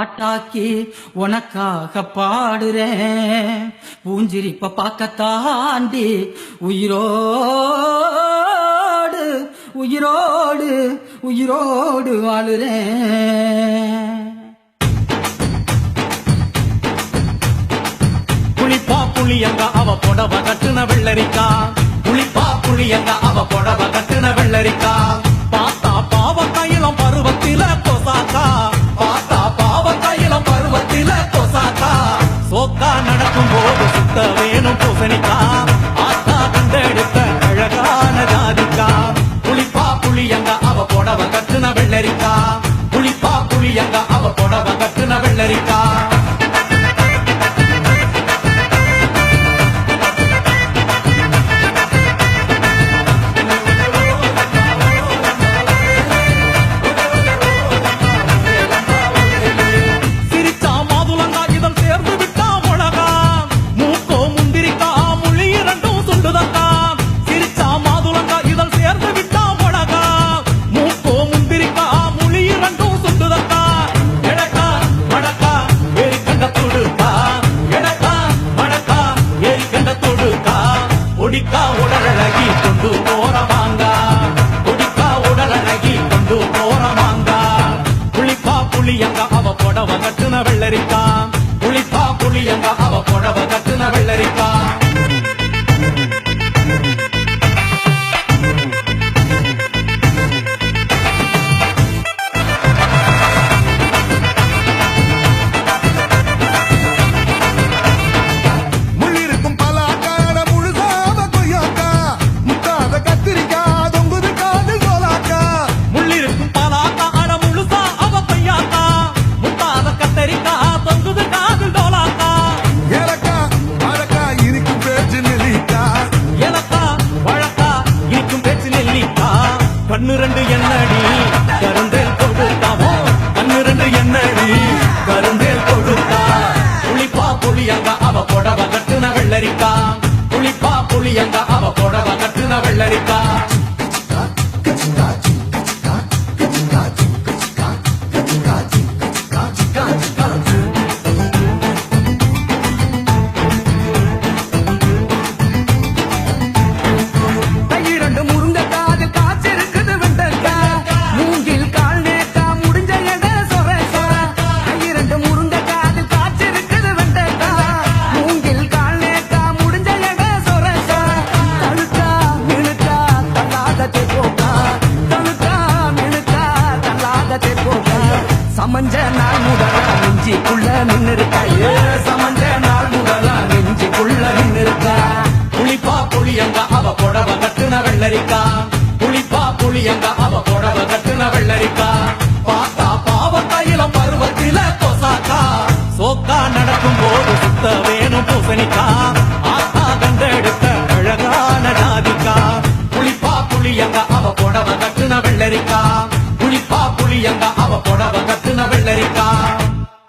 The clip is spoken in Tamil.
பாட்டாக்கி உனக்காக பாடுறேன் பூஞ்சிரிப்ப பார்க்கத்தாண்டி உயிரோடு உயிரோடு உயிரோடு வாழுறேன். புளிப்பா புளியங்க அவ புடவ கட்டுன வெள்ளரிக்கா, புளிப்பா புளியங்க அவ புடவ கட்டுன வெள்ளரிக்கா. பாத்தா பாவ கையிலம் பருவத்தில கொசாக்கா, பாத்தா பாவ கையிலம் பருவத்தில கொசாக்கா. சோக்கா நடக்கும் போது சுத்த வேணும் பூசணிக்கா, ஆத்தா கண்டெடுத்த அழகான ஜாதிக்கா. புளிப்பா புளியங்க அவ புடவ கட்டுன வெள்ளரிக்கா, புளிப்பா புளியங்க அவ புடவ கட்டுன வெள்ளரிக்கா. கொடிக்கா உடலழகி கொண்டு போறவாங்க, கொடிக்கா உடலழகி கொண்டு போறவாங்க. புளிப்பா புளியங்க அவ புடவ கட்டுன வெள்ளரிக்கா, புளிப்பா புளியங்க அவ புடவ கட்டுன வெள்ளரிக்கா. கண்ணு ரெண்டு என்னடி கருந்தேல் கொடுத்தாவோ, கண்ணு ரெண்டு என்னடி கருந்தேல் கொடுத்தா. புளிப்பா புளியங்க அவ புடவ கட்டுன வெள்ளரிக்கா, புளிப்பா புளியங்க அவ புடவ கட்டுன வெள்ளரிக்கா. சமஞ்ச நாள் முதலா நெஞ்சிக்குள்ள நின்னுருக்கா, சமஞ்ச நாள் முதலா நெஞ்சிக்குள்ள நின்னுருக்கா. புளிப்பா புளியங்க அவ புடவ கட்டுன வெள்ளரிக்கா, புளிப்பா புளியங்க அவ புடவ கட்டுன வெள்ளரிக்கா.